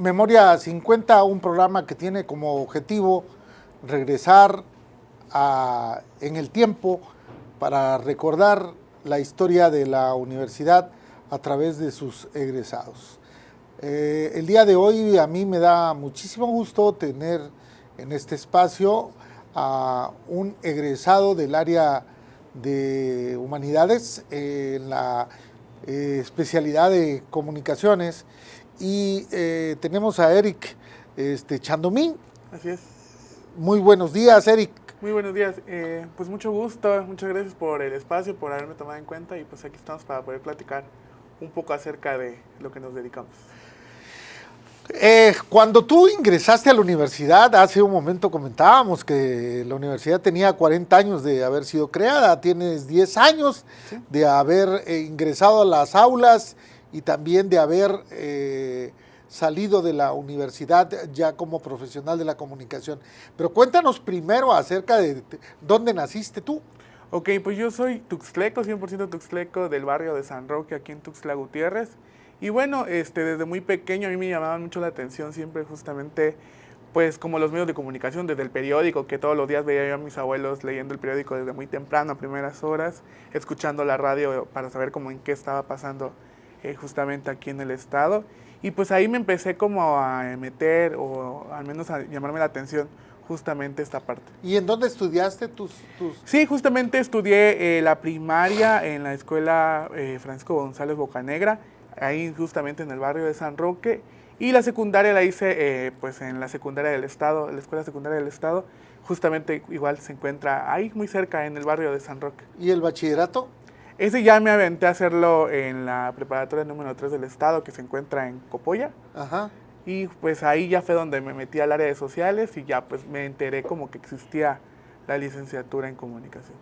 Memoria 50, un programa que tiene como objetivo regresar en el tiempo para recordar la historia de la universidad a través de sus egresados. El día de hoy a mí me da muchísimo gusto tener en este espacio a un egresado del área de humanidades en la especialidad de comunicaciones y tenemos a Eric Chandomí. Así es. Muy buenos días, Eric. Muy buenos días. Pues mucho gusto, muchas gracias por el espacio, por haberme tomado en cuenta y pues aquí estamos para poder platicar un poco acerca de lo que nos dedicamos. Cuando tú ingresaste a la universidad, hace un momento comentábamos que la universidad tenía 40 años de haber sido creada, tienes 10 años ¿Sí? de haber ingresado a las aulas y también de haber salido de la universidad ya como profesional de la comunicación. Pero cuéntanos primero acerca de dónde naciste tú. Ok, pues yo soy tuxtleco, 100% tuxtleco del barrio de San Roque, aquí en Tuxtla Gutiérrez. Y bueno, desde muy pequeño a mí me llamaban mucho la atención siempre justamente, pues como los medios de comunicación, desde el periódico, que todos los días veía yo a mis abuelos leyendo el periódico desde muy temprano, a primeras horas, escuchando la radio para saber cómo en qué estaba pasando justamente aquí en el estado. Y pues ahí me empecé como a meter, o al menos a llamarme la atención justamente esta parte. ¿Y en dónde estudiaste tus...? Sí, justamente estudié la primaria en la escuela Francisco González Bocanegra, ahí justamente en el barrio de San Roque, y la secundaria la hice pues en la secundaria del estado, la escuela secundaria del estado, justamente igual se encuentra ahí muy cerca en el barrio de San Roque. ¿Y el bachillerato? Ese ya me aventé a hacerlo en la preparatoria número 3 del estado, que se encuentra en Copolla. Ajá. Y pues ahí ya fue donde me metí al área de sociales y ya pues me enteré como que existía la licenciatura en comunicación.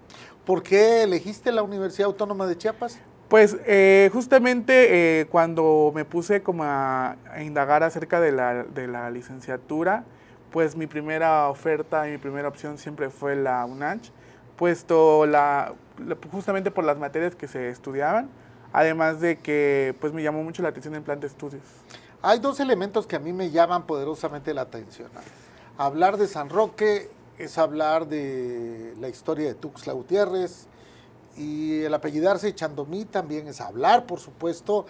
¿Por qué elegiste la Universidad Autónoma de Chiapas? Pues justamente cuando me puse como a indagar acerca de la licenciatura, pues mi primera oferta y mi primera opción siempre fue la UNACH, puesto justamente por las materias que se estudiaban, además de que pues me llamó mucho la atención el plan de estudios. Hay dos elementos que a mí me llaman poderosamente la atención. Hablar de San Roque es hablar de la historia de Tuxtla Gutiérrez, y el apellidarse Chandomí también es hablar, por supuesto,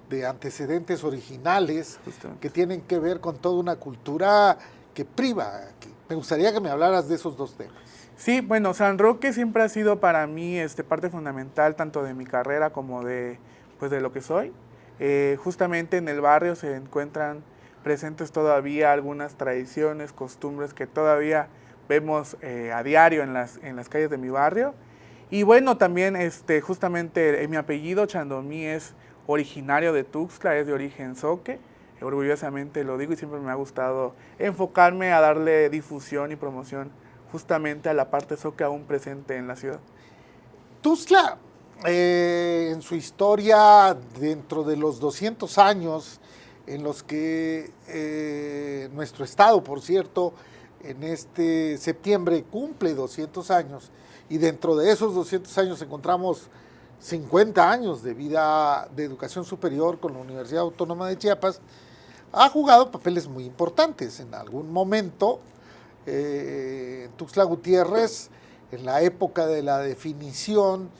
de antecedentes originales que tienen que ver con toda una cultura que priva. Me gustaría que me hablaras de esos dos temas. Sí, bueno, San Roque siempre ha sido para mí parte fundamental tanto de mi carrera como de lo que soy. Justamente en el barrio se encuentran presentes todavía algunas tradiciones, costumbres que todavía vemos a diario en las calles de mi barrio. Y bueno, también justamente mi apellido Chandomí es originario de Tuxtla, es de origen zoque, orgullosamente lo digo y siempre me ha gustado enfocarme a darle difusión y promoción justamente a la parte zoque aún presente en la ciudad. Tuxtla, en su historia, dentro de los 200 años en los que nuestro estado, por cierto, en este septiembre cumple 200 años, y dentro de esos 200 años encontramos 50 años de vida de educación superior con la Universidad Autónoma de Chiapas, ha jugado papeles muy importantes. En algún momento, Tuxtla Gutiérrez, en la época de la definición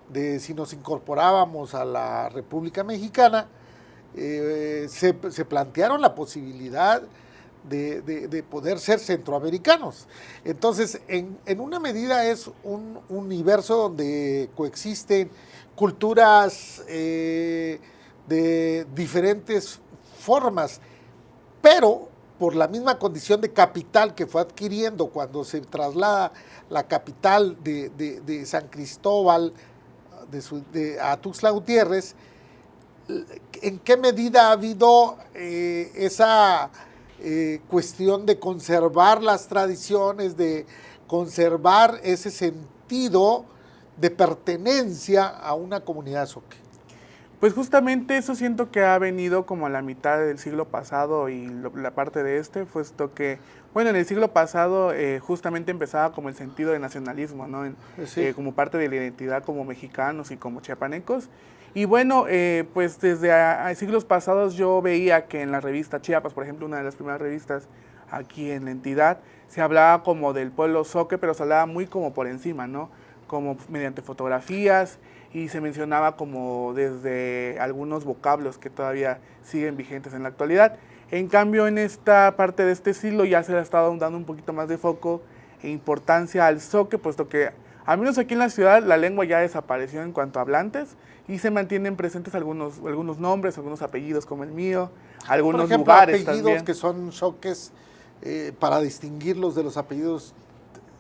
de si nos incorporábamos a la República Mexicana, se plantearon la posibilidad de poder ser centroamericanos. Entonces, en una medida es un universo donde coexisten culturas de diferentes formas, pero por la misma condición de capital que fue adquiriendo cuando se traslada la capital de San Cristóbal a Tuxtla Gutiérrez, ¿en qué medida ha habido esa cuestión de conservar las tradiciones, de conservar ese sentido de pertenencia a una comunidad zoque? Pues justamente eso siento que ha venido como a la mitad del siglo pasado y la parte de puesto que, bueno, en el siglo pasado justamente empezaba como el sentido de nacionalismo, ¿no? Sí. Como parte de la identidad como mexicanos y como chiapanecos. Y bueno, pues desde a siglos pasados yo veía que en la revista Chiapas, por ejemplo, una de las primeras revistas aquí en la entidad, se hablaba como del pueblo zoque, pero se hablaba muy como por encima, ¿no? Como mediante fotografías, y se mencionaba como desde algunos vocablos que todavía siguen vigentes en la actualidad. En cambio, en esta parte de este siglo ya se le ha estado dando un poquito más de foco e importancia al zoque, puesto que al menos aquí en la ciudad la lengua ya desapareció en cuanto a hablantes y se mantienen presentes algunos nombres, algunos apellidos como el mío, algunos Por ejemplo, lugares apellidos también. que son zoques para distinguirlos de los apellidos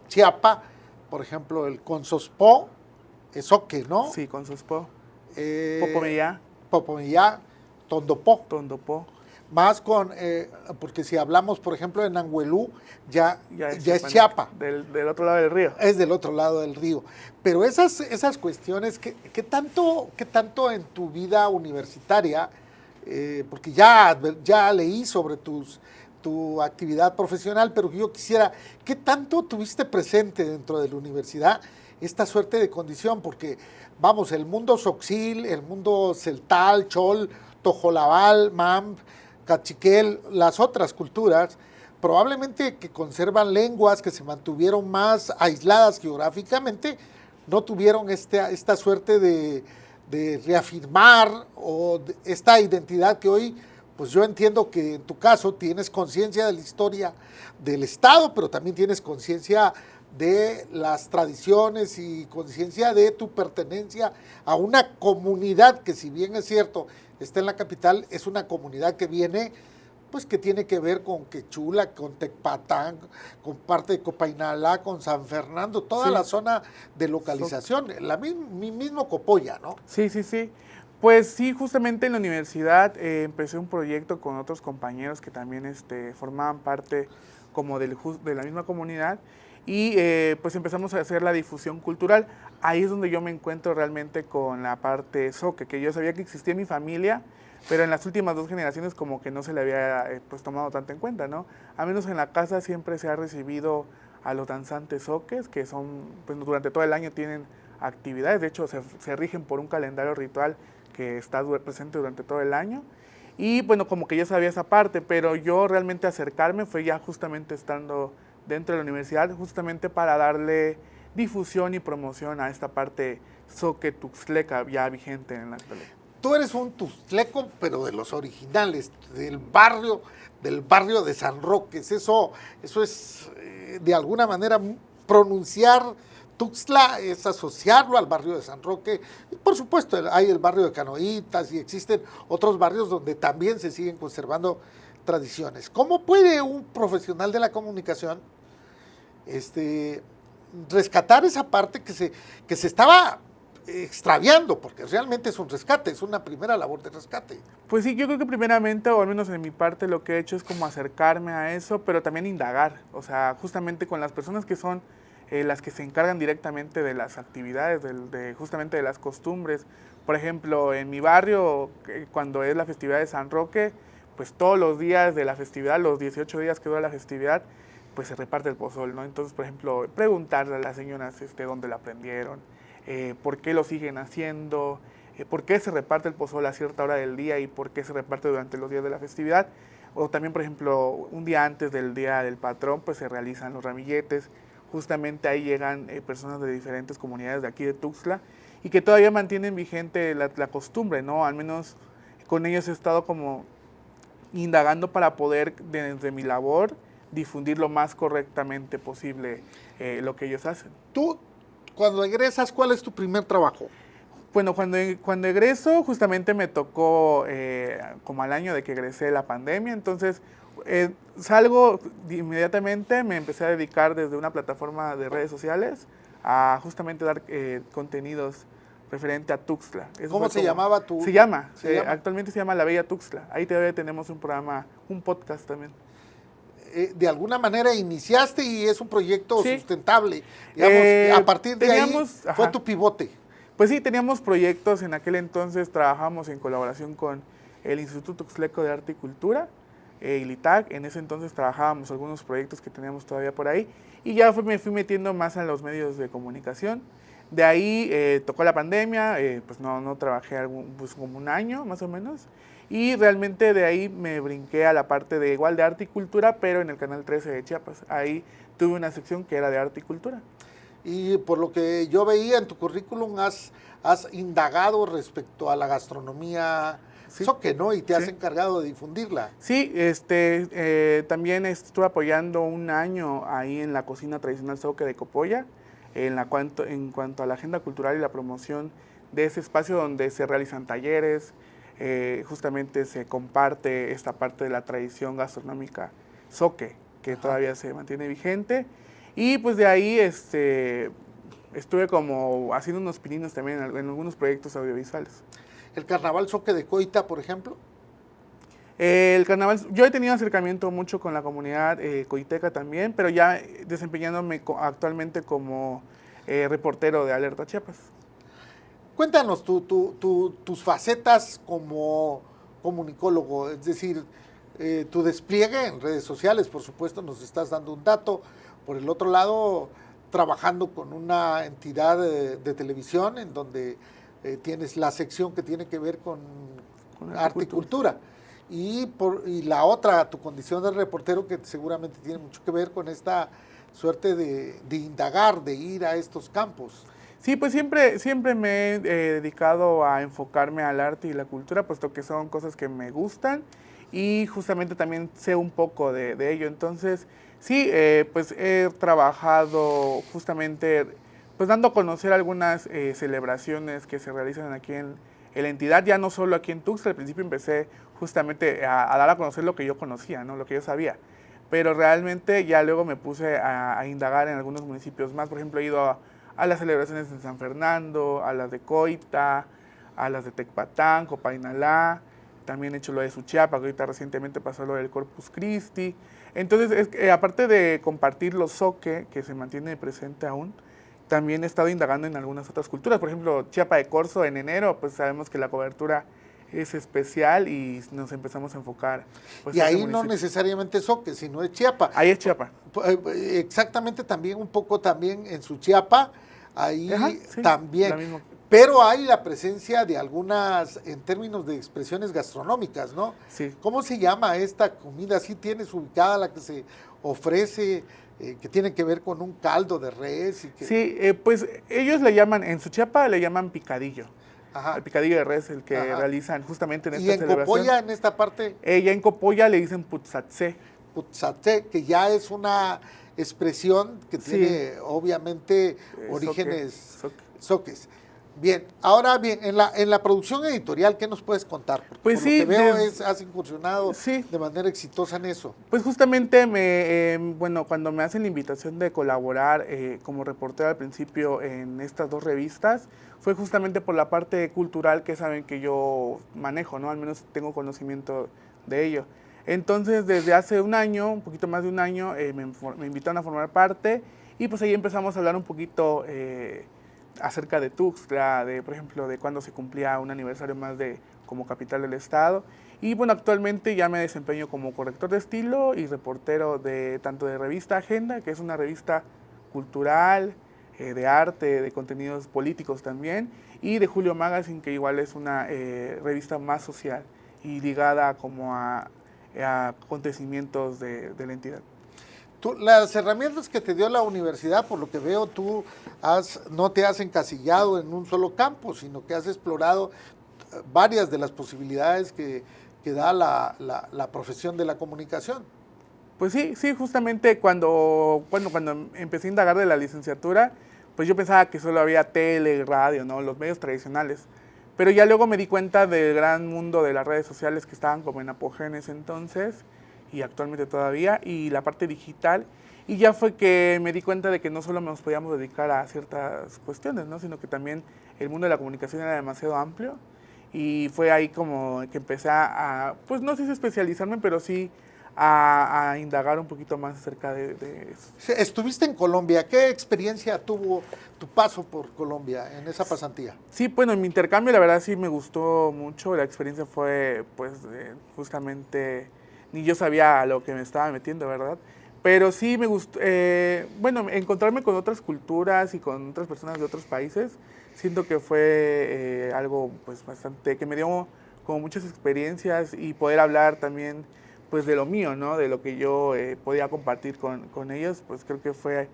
Chiapa, por ejemplo, el Consospo, es zoque, ¿no? Sí, con sus po. Eh, Popomeyá, Popomeyá, Tondopó. Tondopó. Más con, porque si hablamos, por ejemplo, de Nahuelú, ya es chiapaneco, Chiapa. Del otro lado del río. Es del otro lado del río. Pero esas cuestiones, ¿qué tanto en tu vida universitaria, porque ya leí sobre tu actividad profesional, pero yo quisiera, ¿qué tanto tuviste presente dentro de la universidad esta suerte de condición? Porque, vamos, el mundo Xoxil, el mundo celtal, chol, tojolabal, mam, cachiquel, las otras culturas, probablemente que conservan lenguas que se mantuvieron más aisladas geográficamente, no tuvieron esta suerte de reafirmar esta identidad que hoy, pues yo entiendo que en tu caso tienes conciencia de la historia del Estado, pero también tienes conciencia de las tradiciones y conciencia de tu pertenencia a una comunidad que, si bien es cierto, está en la capital, es una comunidad que viene, pues que tiene que ver con Quechula, con Tecpatán, con parte de Copainalá, con San Fernando, toda Sí. la zona de localización, mi mismo Copolla, ¿no? Sí, sí, sí. Pues sí, justamente en la universidad empecé un proyecto con otros compañeros que también formaban parte como de la misma comunidad y pues empezamos a hacer la difusión cultural. Ahí es donde yo me encuentro realmente con la parte zoque, que yo sabía que existía en mi familia, pero en las últimas 2 generaciones como que no se le había pues tomado tanto en cuenta, ¿no? Al menos en la casa siempre se ha recibido a los danzantes zoques, que son, pues durante todo el año tienen actividades, de hecho se rigen por un calendario ritual que está presente durante todo el año. Y bueno, como que yo sabía esa parte, pero yo realmente acercarme fue ya justamente estando dentro de la universidad, justamente para darle difusión y promoción a esta parte zoque tuxtleca ya vigente en la actualidad. Tú eres un tuxtleco, pero de los originales, del barrio de San Roque. Eso es, de alguna manera, pronunciar Tuxtla es asociarlo al barrio de San Roque. Y por supuesto, hay el barrio de Canoitas y existen otros barrios donde también se siguen conservando tradiciones. ¿Cómo puede un profesional de la comunicación rescatar esa parte que se estaba extraviando? Porque realmente es un rescate, es una primera labor de rescate. Pues sí, yo creo que primeramente, o al menos en mi parte, lo que he hecho es como acercarme a eso, pero también indagar, o sea, justamente con las personas que son las que se encargan directamente de las actividades, justamente de las costumbres. Por ejemplo, en mi barrio, cuando es la festividad de San Roque, pues todos los días de la festividad, los 18 días que dura la festividad, pues se reparte el pozol, ¿no? Entonces, por ejemplo, preguntarle a las señoras dónde lo aprendieron, por qué lo siguen haciendo, por qué se reparte el pozol a cierta hora del día y por qué se reparte durante los días de la festividad. O también, por ejemplo, un día antes del Día del Patrón, pues se realizan los ramilletes. Justamente ahí llegan personas de diferentes comunidades de aquí de Tuxtla y que todavía mantienen vigente la costumbre, ¿no? Al menos con ellos he estado como indagando para poder, desde mi labor, difundir lo más correctamente posible lo que ellos hacen. Tú, cuando egresas, ¿cuál es tu primer trabajo? Bueno, cuando egreso, justamente me tocó como al año de que egresé la pandemia, entonces salgo inmediatamente, me empecé a dedicar desde una plataforma de redes sociales a justamente dar contenidos referente a Tuxtla. ¿Cómo se llamaba tu...? Se llama, actualmente se llama La Bella Tuxtla. Ahí todavía tenemos un programa, un podcast también. De alguna manera iniciaste y es un proyecto sustentable. Digamos, a partir de ahí fue tu pivote. Pues sí, teníamos proyectos, en aquel entonces trabajamos en colaboración con el Instituto Tuxtleco de Arte y Cultura, ILITAC. En ese entonces trabajábamos algunos proyectos que teníamos todavía por ahí, y ya me fui metiendo más en los medios de comunicación. De ahí tocó la pandemia, pues no trabajé pues como un año más o menos, y realmente de ahí me brinqué a la parte de igual de arte y cultura, pero en el Canal 13 de Chiapas. Ahí tuve una sección que era de arte y cultura. Y por lo que yo veía en tu currículum, has indagado respecto a la gastronomía zoque, ¿no? Y te has encargado de difundirla. Sí, también estuve apoyando un año ahí en la cocina tradicional zoque de Copolla, en cuanto a la agenda cultural y la promoción de ese espacio donde se realizan talleres, justamente se comparte esta parte de la tradición gastronómica zoque, que todavía se mantiene vigente. Y pues de ahí estuve como haciendo unos pininos también en algunos proyectos audiovisuales. ¿El carnaval zoque de Coita, por ejemplo? El carnaval, yo he tenido acercamiento mucho con la comunidad coiteca también, pero ya desempeñándome actualmente como reportero de Alerta Chiapas. Cuéntanos tus facetas como comunicólogo, es decir, tu despliegue en redes sociales, por supuesto, nos estás dando un dato. Por el otro lado, trabajando con una entidad de televisión en donde tienes la sección que tiene que ver con arte y cultura. Y la otra, tu condición de reportero, que seguramente tiene mucho que ver con esta suerte de indagar, de ir a estos campos. Sí, pues siempre me he dedicado a enfocarme al arte y la cultura, puesto que son cosas que me gustan y justamente también sé un poco de ello. Entonces, sí, pues he trabajado justamente pues dando a conocer algunas celebraciones que se realizan aquí en la entidad, ya no solo aquí en Tuxtla. Al principio empecé justamente a dar a conocer lo que yo conocía, ¿no? Lo que yo sabía. Pero realmente ya luego me puse a indagar en algunos municipios más. Por ejemplo, he ido a las celebraciones de San Fernando, a las de Coita, a las de Tecpatán, Copainalá. También he hecho lo de Suchiapa, que ahorita recientemente pasó lo del Corpus Christi. Entonces, aparte de compartir los zoque, que se mantiene presente aún, también he estado indagando en algunas otras culturas. Por ejemplo, Chiapa de Corzo en enero, pues sabemos que la cobertura es especial y nos empezamos a enfocar. Pues, y ahí no necesariamente es zoque, sino es Chiapa. Ahí es Chiapa. Exactamente, también un poco también en Suchiapa, ahí sí, también. Pero hay la presencia de algunas, en términos de expresiones gastronómicas, ¿no? Sí. ¿Cómo se llama esta comida? ¿Sí tienes ubicada la que se ofrece, que tiene que ver con un caldo de res? Sí, pues ellos le llaman, en Suchiapa le llaman picadillo. Ajá. El picadillo de res, el que realizan justamente en esta celebración. ¿Y en Copolla, en esta parte? Ya en Copolla le dicen putzatse. Putzatse, que ya es una expresión que tiene obviamente orígenes zoques. Bien, ahora bien, en la producción editorial, ¿qué nos puedes contar? Porque pues por sí, lo que veo has incursionado de manera exitosa en eso. Pues justamente, cuando me hacen la invitación de colaborar como reportero al principio en estas dos revistas, fue justamente por la parte cultural que saben que yo manejo, ¿no? Al menos tengo conocimiento de ello. Entonces, desde hace un año, un poquito más de un año, me invitaron a formar parte y pues ahí empezamos a hablar un poquito acerca de Tuxtla, por ejemplo, de cuando se cumplía un aniversario más como capital del estado. Y bueno, actualmente ya me desempeño como corrector de estilo y reportero tanto de revista Agenda, que es una revista cultural, de arte, de contenidos políticos también, y de Julio Magazine, que igual es una revista más social y ligada como a acontecimientos de la entidad. Las herramientas que te dio la universidad, por lo que veo, tú no te has encasillado en un solo campo, sino que has explorado varias de las posibilidades que da la profesión de la comunicación. Pues sí, justamente cuando empecé a indagar de la licenciatura, pues yo pensaba que solo había tele, radio, ¿no? Los medios tradicionales. Pero ya luego me di cuenta del gran mundo de las redes sociales que estaban como en apogeo en ese entonces, y actualmente todavía, y la parte digital, y ya fue que me di cuenta de que no solo nos podíamos dedicar a ciertas cuestiones, ¿no? Sino que también el mundo de la comunicación era demasiado amplio, y fue ahí como que empecé pues no sé si especializarme, pero sí a indagar un poquito más acerca de eso. Sí, estuviste en Colombia. ¿Qué experiencia tuvo tu paso por Colombia en esa pasantía? Sí, bueno, en mi intercambio la verdad sí me gustó mucho. La experiencia fue, pues, justamente, ni yo sabía a lo que me estaba metiendo, ¿verdad? Pero sí me gustó, bueno, encontrarme con otras culturas y con otras personas de otros países, siento que fue algo, pues, bastante, que me dio como muchas experiencias y poder hablar también, pues, de lo mío, ¿no? De lo que yo podía compartir con ellos, pues creo que fue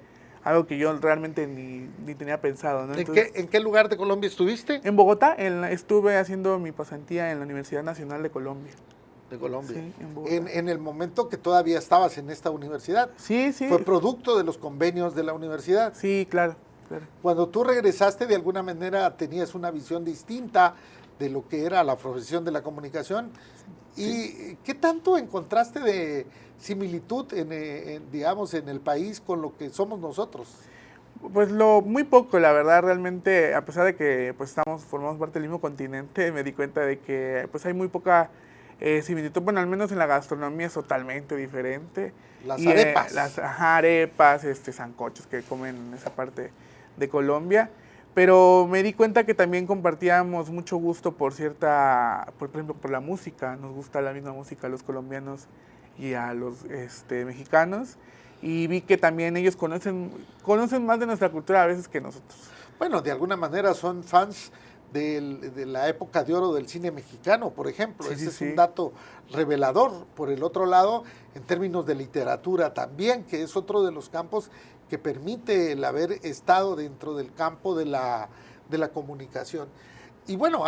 algo que yo realmente ni tenía pensado, ¿no? Entonces, ¿En qué lugar de Colombia estuviste? en Bogotá estuve haciendo mi pasantía en la Universidad Nacional de Colombia. De Colombia. Sí, en Bogotá. En el momento que todavía estabas en esta universidad. Sí, sí. Fue producto de los convenios de la universidad. Sí, claro, claro. Cuando tú regresaste, de alguna manera tenías una visión distinta de lo que era la profesión de la comunicación. ¿Y Sí. qué tanto encontraste de similitud digamos, en el país con lo que somos nosotros? Pues muy poco, la verdad, realmente, a pesar de que pues formamos parte del mismo continente, me di cuenta de que pues hay muy poca similitud, bueno, al menos en la gastronomía es totalmente diferente. Las Y arepas. las arepas, sancochos que comen en esa parte de Colombia. Pero me di cuenta que también compartíamos mucho gusto por por ejemplo, por la música. Nos gusta la misma música a los colombianos y a los mexicanos. Y vi que también ellos conocen más de nuestra cultura a veces que nosotros. Bueno, de alguna manera son fans de la época de oro del cine mexicano, por ejemplo. Sí, Ese sí, es un sí. dato revelador. Por el otro lado, en términos de literatura también, que es otro de los campos que permite el haber estado dentro del campo de la comunicación. Y bueno,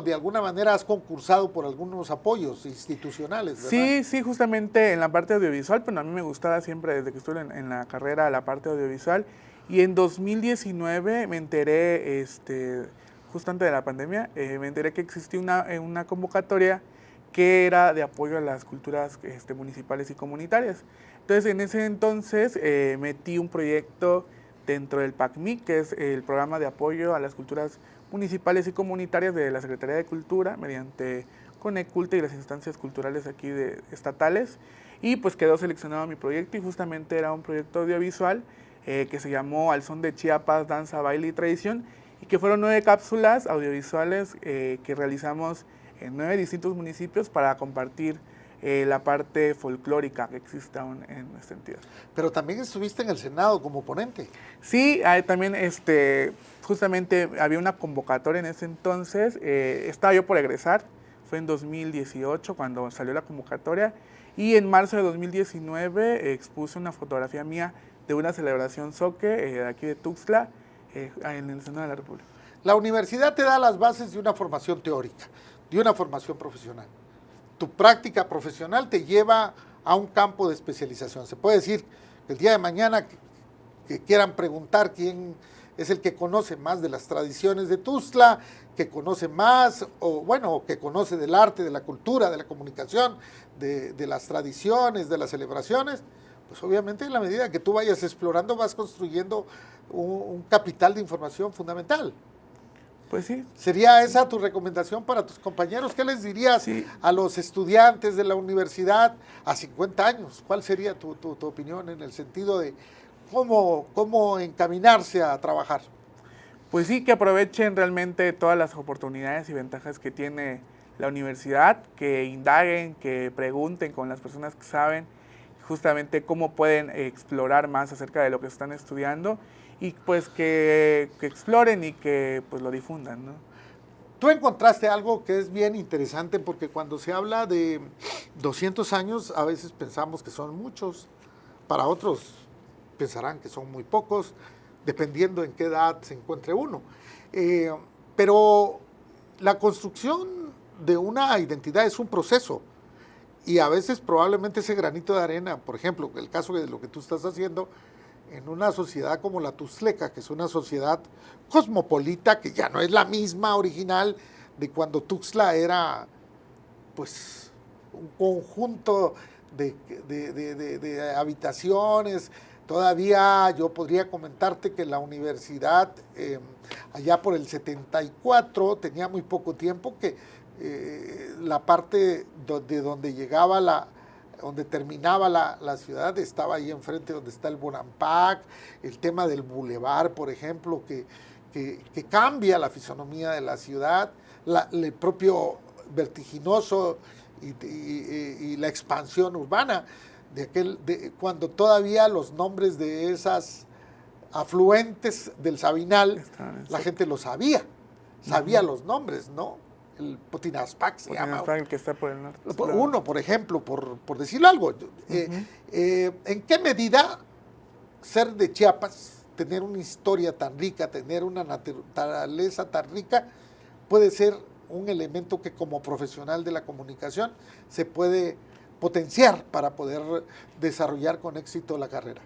de alguna manera, has concursado por algunos apoyos institucionales, ¿verdad? Sí, sí, justamente en la parte audiovisual, pero a mí me gustaba siempre desde que estuve en la carrera la parte audiovisual. Y en 2019 me enteré, justo antes de la pandemia, me enteré que existía una convocatoria que era de apoyo a las culturas municipales y comunitarias. Entonces, en ese entonces metí un proyecto dentro del PACMIC, que es el programa de apoyo a las culturas municipales y comunitarias de la Secretaría de Cultura, mediante Conecculta y las instancias culturales aquí estatales, y pues quedó seleccionado mi proyecto, y justamente era un proyecto audiovisual que se llamó Al Son de Chiapas, Danza, Baile y Tradición, y que fueron 9 cápsulas audiovisuales que realizamos en 9 distintos municipios para compartir la parte folclórica que existe aún en nuestra entidad. Pero también estuviste en el Senado como ponente. Sí, también justamente había una convocatoria en ese entonces, estaba yo por egresar, fue en 2018 cuando salió la convocatoria, y en marzo de 2019 expuse una fotografía mía de una celebración zoque de aquí de Tuxtla, en el Senado de la República. La universidad te da las bases de una formación teórica, de una formación profesional. Tu práctica profesional te lleva a un campo de especialización. Se puede decir que el día de mañana que quieran preguntar quién es el que conoce más de las tradiciones de Tuxtla, que conoce más, o que conoce del arte, de la cultura, de la comunicación, de las tradiciones, de las celebraciones, pues obviamente en la medida que tú vayas explorando vas construyendo un capital de información fundamental. Pues sí. ¿Sería esa tu recomendación para tus compañeros? ¿Qué les dirías a los estudiantes de la universidad a 50 años? ¿Cuál sería tu opinión en el sentido de cómo encaminarse a trabajar? Pues sí, que aprovechen realmente todas las oportunidades y ventajas que tiene la universidad, que indaguen, que pregunten con las personas que saben justamente cómo pueden explorar más acerca de lo que están estudiando, y pues que exploren y que pues lo difundan, ¿no? Tú encontraste algo que es bien interesante, porque cuando se habla de 200 años a veces pensamos que son muchos, para otros pensarán que son muy pocos, dependiendo en qué edad se encuentre uno. Pero la construcción de una identidad es un proceso, y a veces probablemente ese granito de arena, por ejemplo, el caso de lo que tú estás haciendo, en una sociedad como la tuxtleca, que es una sociedad cosmopolita, que ya no es la misma original de cuando Tuxtla era pues un conjunto de habitaciones. Todavía yo podría comentarte que la universidad, allá por el 74, tenía muy poco tiempo, que la parte de donde llegaba donde terminaba la ciudad, estaba ahí enfrente donde está el Bonampak, el tema del bulevar, por ejemplo, que cambia la fisonomía de la ciudad, el propio vertiginoso y la expansión urbana cuando todavía los nombres de esas afluentes del Sabinal, la gente lo sabía los nombres, ¿no? El Potinaspac se llama. El que está por el norte. Uno, por ejemplo, por decirlo algo. ¿En qué medida ser de Chiapas, tener una historia tan rica, tener una naturaleza tan rica, puede ser un elemento que como profesional de la comunicación se puede potenciar para poder desarrollar con éxito la carrera?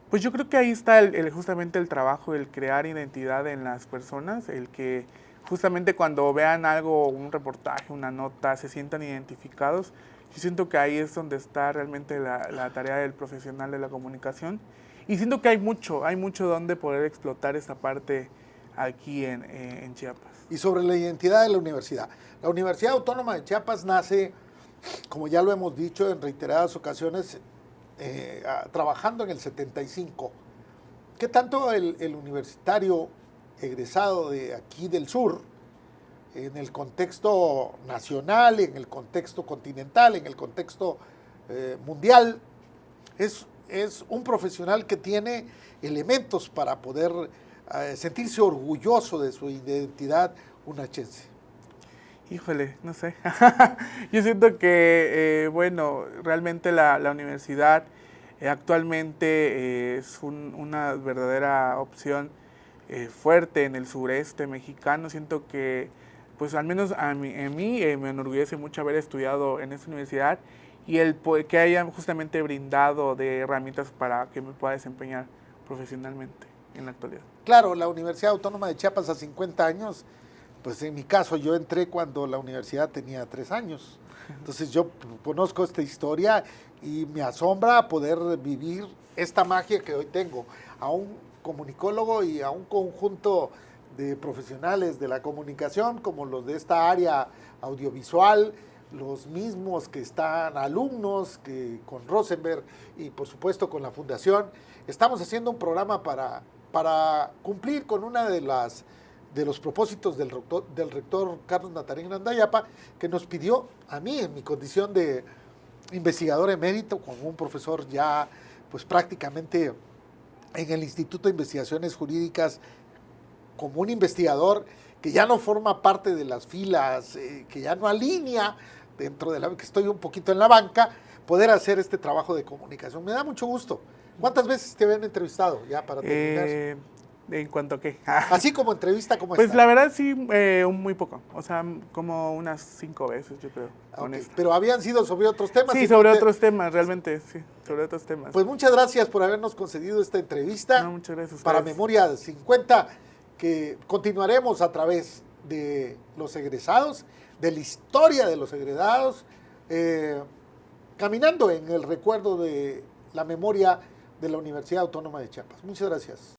Pues yo creo que ahí está justamente el trabajo, el crear identidad en las personas, el que justamente cuando vean algo, un reportaje, una nota, se sientan identificados. Yo siento que ahí es donde está realmente la tarea del profesional de la comunicación. Y siento que hay mucho donde poder explotar esa parte aquí en Chiapas. Y sobre la identidad de la universidad. La Universidad Autónoma de Chiapas nace, como ya lo hemos dicho en reiteradas ocasiones, trabajando en el 75. ¿Qué tanto el universitario egresado de aquí del sur, en el contexto nacional, en el contexto continental, en el contexto mundial, es un profesional que tiene elementos para poder sentirse orgulloso de su identidad unachense? Híjole, no sé. Yo siento que, bueno, realmente la universidad actualmente es una verdadera opción fuerte en el sureste mexicano. Siento que, pues al menos en mí me enorgullece mucho haber estudiado en esta universidad y que hayan justamente brindado de herramientas para que me pueda desempeñar profesionalmente en la actualidad. Claro, la Universidad Autónoma de Chiapas a 50 años, pues en mi caso yo entré cuando la universidad tenía 3 años. Entonces yo conozco esta historia y me asombra poder vivir esta magia que hoy tengo. A un comunicólogo y a un conjunto de profesionales de la comunicación como los de esta área audiovisual, los mismos que están alumnos que con Rosenberg y por supuesto con la fundación, estamos haciendo un programa para cumplir con una de los propósitos del rector Carlos Natarín Grandayapa, que nos pidió a mí, en mi condición de investigador emérito, como un profesor ya pues prácticamente en el Instituto de Investigaciones Jurídicas, como un investigador que ya no forma parte de las filas, que ya no alinea dentro de que estoy un poquito en la banca, poder hacer este trabajo de comunicación. Me da mucho gusto. ¿Cuántas veces te habían entrevistado ya para terminar? ¿En cuanto a qué? Así como entrevista como pues esta. La verdad sí, muy poco. O sea, como unas 5 veces, yo creo. Okay. Pero habían sido sobre otros temas. Sí, sobre otros temas, realmente, sí, sobre otros temas. Pues muchas gracias por habernos concedido esta entrevista. No, muchas gracias. Para Memoria 50, que continuaremos a través de los egresados, de la historia de los egresados, caminando en el recuerdo de la memoria de la Universidad Autónoma de Chiapas. Muchas gracias.